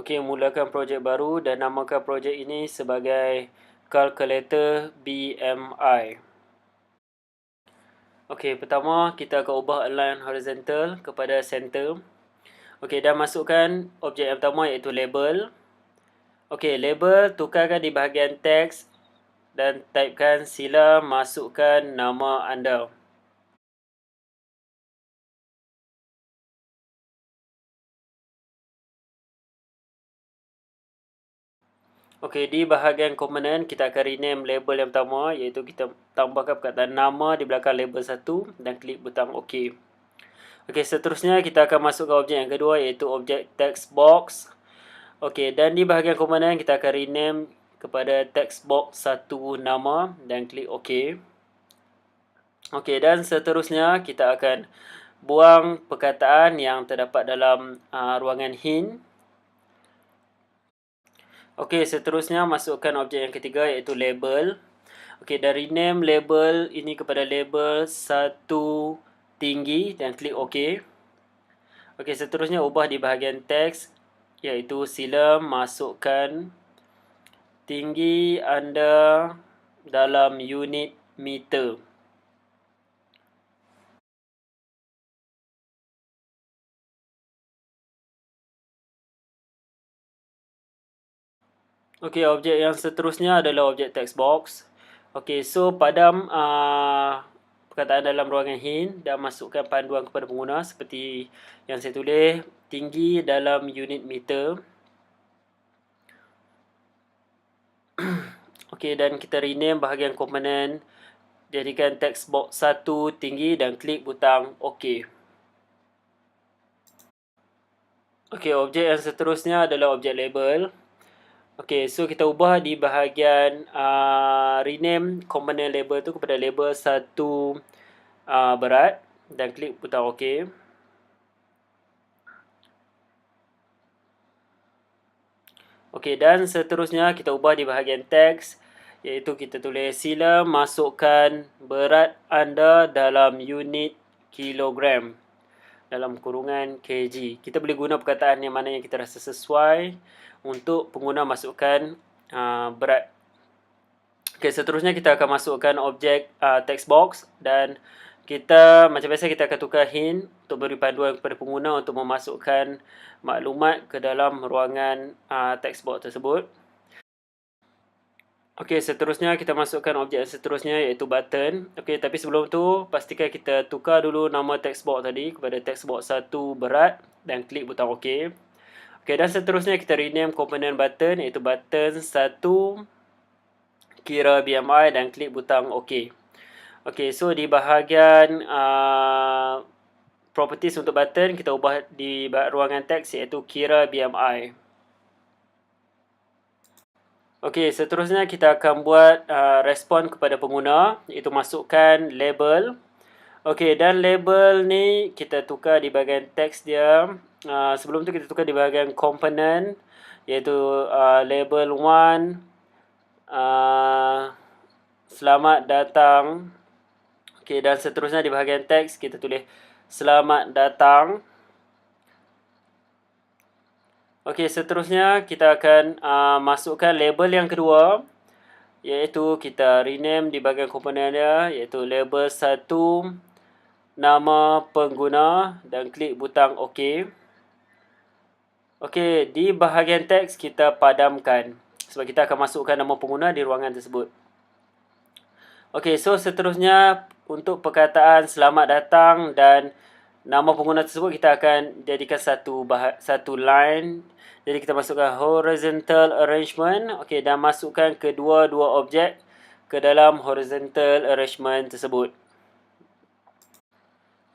Okey, mulakan projek baru dan namakan projek ini sebagai Calculator BMI. Okey, pertama kita akan ubah align horizontal kepada center. Okey, dan masukkan objek yang pertama iaitu label. Okey, label tukarkan di bahagian teks dan typekan sila masukkan nama anda. Okey, di bahagian komponen kita akan rename label yang pertama iaitu kita tambahkan perkataan nama di belakang label 1 dan klik butang OK. Okey, seterusnya kita akan masukkan objek yang kedua iaitu objek text box. Okey, dan di bahagian komponen kita akan rename kepada text box 1 nama dan klik OK. Okey, dan seterusnya kita akan buang perkataan yang terdapat dalam ruangan hint. Okey, seterusnya masukkan objek yang ketiga iaitu label. Okey, dan rename label ini kepada label 1 tinggi dan klik OK. Okey, seterusnya ubah di bahagian teks iaitu sila masukkan tinggi anda dalam unit meter. Okey, objek yang seterusnya adalah objek text box. Okey, so padam perkataan dalam ruangan hint dan masukkan panduan kepada pengguna seperti yang saya tulis, tinggi dalam unit meter. Okey, dan kita rename bahagian komponen, jadikan text box 1 tinggi dan klik butang OK. Okey, objek yang seterusnya adalah objek label. Okey, so kita ubah di bahagian rename komponen label tu kepada label 1 berat dan klik butang OK. Okey, dan seterusnya kita ubah di bahagian teks iaitu kita tulis sila masukkan berat anda dalam unit kilogram dalam kurungan kg. Kita boleh guna perkataan yang mana yang kita rasa sesuai untuk pengguna masukkan berat. Okey, seterusnya kita akan masukkan objek text box dan kita macam biasa kita akan tukar hint untuk beri panduan kepada pengguna untuk memasukkan maklumat ke dalam ruangan text box tersebut. Okey, seterusnya kita masukkan objek seterusnya iaitu button. Okey, tapi sebelum tu pastikan kita tukar dulu nama text box tadi kepada text box 1 berat dan klik butang OK. Okey, dan seterusnya kita rename komponen button iaitu button 1 kira BMI dan klik butang OK. Okey, so di bahagian properties untuk button kita ubah di ruangan teks iaitu kira BMI. Okey, seterusnya kita akan buat respon kepada pengguna iaitu masukkan label. Okey, dan label ni kita tukar di bahagian teks dia. Sebelum tu kita tukar di bahagian komponen iaitu label 1 selamat datang. Okey, dan seterusnya di bahagian teks kita tulis selamat datang. Okey, seterusnya kita akan masukkan label yang kedua iaitu kita rename di bahagian komponen dia iaitu label 1 nama pengguna dan klik butang OK. Okey, di bahagian teks kita padamkan sebab kita akan masukkan nama pengguna di ruangan tersebut. Okey, so seterusnya untuk perkataan selamat datang dan nama pengguna tersebut kita akan jadikan satu line. Jadi kita masukkan horizontal arrangement. Okey, dan masukkan kedua-dua objek ke dalam horizontal arrangement tersebut.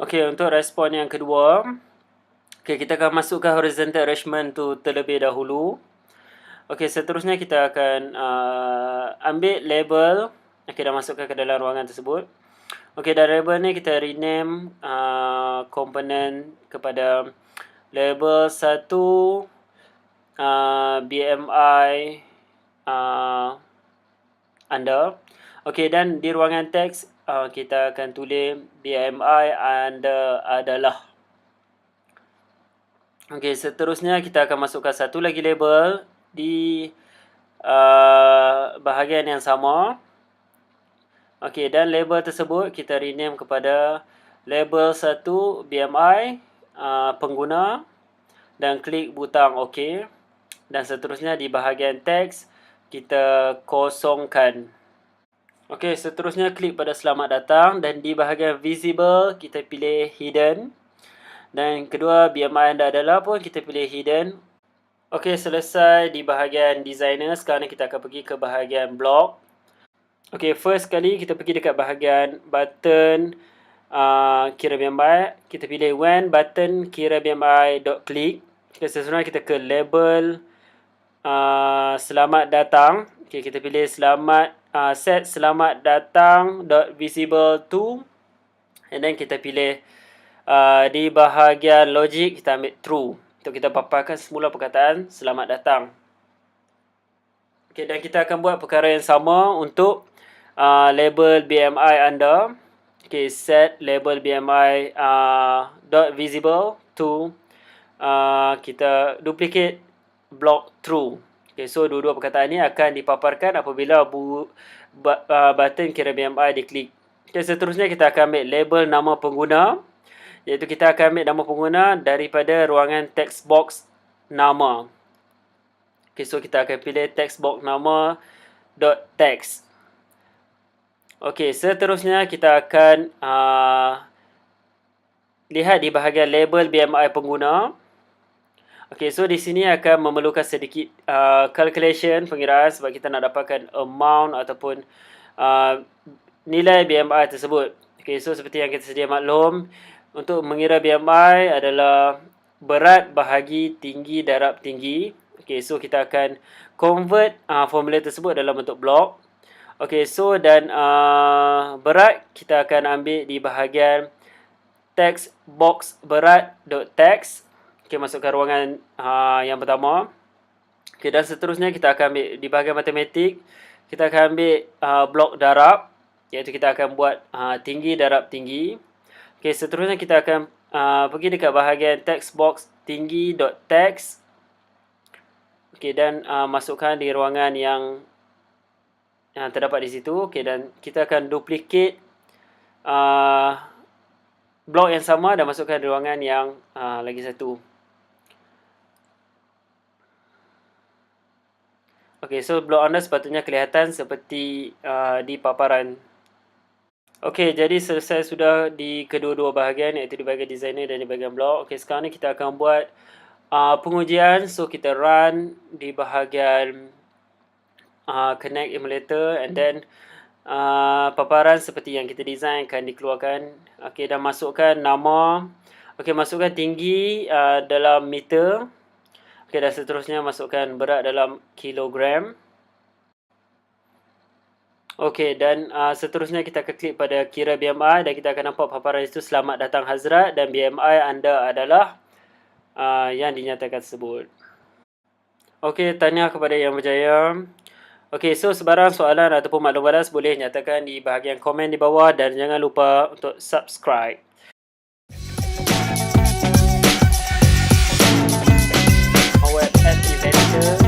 Okey, untuk respon yang kedua, okey, kita akan masukkan horizontal arrangement tu terlebih dahulu. Okey, seterusnya kita akan ambil label. Okey, dan masukkan ke dalam ruangan tersebut. Okey, dan label ni kita rename komponen kepada label 1 BMI anda. Okey, dan di ruangan teks kita akan tulis BMI anda adalah. Okey, seterusnya kita akan masukkan satu lagi label di bahagian yang sama. Okey, dan label tersebut kita rename kepada label 1 BMI pengguna dan klik butang OK. Dan seterusnya di bahagian teks kita kosongkan. Okey, seterusnya klik pada selamat datang dan di bahagian visible kita pilih hidden. Dan kedua BMI anda adalah pun kita pilih hidden. Okey, selesai di bahagian designer. Sekarang kita akan pergi ke bahagian blog. Okey, first kali kita pergi dekat bahagian button kira BMI. Kita pilih when button kira BMI dot click. Seterusnya kita ke label selamat datang. Okey, kita pilih set selamat datang dot visible to, and then kita pilih di bahagian logic kita ambil true untuk kita paparkan semula perkataan selamat datang. Okey, dan kita akan buat perkara yang sama untuk label BMI anda. Okey, set label BMI dot visible to, kita duplicate block true. Okay, so dua-dua perkataan ini akan dipaparkan apabila button kira BMI diklik. Okay, seterusnya kita akan ambil label nama pengguna, iaitu kita akan ambil nama pengguna daripada ruangan text box nama. Okay, so kita akan pilih text box nama dot text. Okay, seterusnya kita akan lihat di bahagian label BMI pengguna. Okey, so di sini akan memerlukan sedikit calculation, pengiraan, sebab kita nak dapatkan amount ataupun nilai BMI tersebut. Okey, so seperti yang kita sedia maklum, untuk mengira BMI adalah berat bahagi tinggi darab tinggi. Okey, so kita akan convert formula tersebut dalam bentuk blok. Okey, so dan berat kita akan ambil di bahagian text box berat.text. Okey, masukkan ruangan yang pertama. Okey, dan seterusnya kita akan ambil di bahagian matematik, kita akan ambil blok darab, iaitu kita akan buat tinggi darab tinggi. Okey, seterusnya kita akan pergi dekat bahagian text box tinggi.text. Okey, dan masukkan di ruangan yang terdapat di situ. Okey, dan kita akan duplicate blok yang sama dan masukkan di ruangan yang lagi satu. Okey, so blok anda sepatutnya kelihatan seperti di paparan. Okey, jadi selesai sudah di kedua-dua bahagian, iaitu di bahagian designer dan di bahagian blok. Okey, sekarang ni kita akan buat pengujian. So kita run di bahagian connect emulator, and then paparan seperti yang kita design akan dikeluarkan. Okey, dan masukkan nama. Okey, masukkan tinggi dalam meter. Okey, dan seterusnya masukkan berat dalam kilogram. Okey, dan seterusnya kita akan klik pada kira BMI dan kita akan nampak paparan itu selamat datang Hazrat dan BMI anda adalah yang dinyatakan tersebut. Okey, tahniah kepada yang berjaya. Okey, so sebarang soalan ataupun maklum balas boleh nyatakan di bahagian komen di bawah dan jangan lupa untuk subscribe. Web App Inventor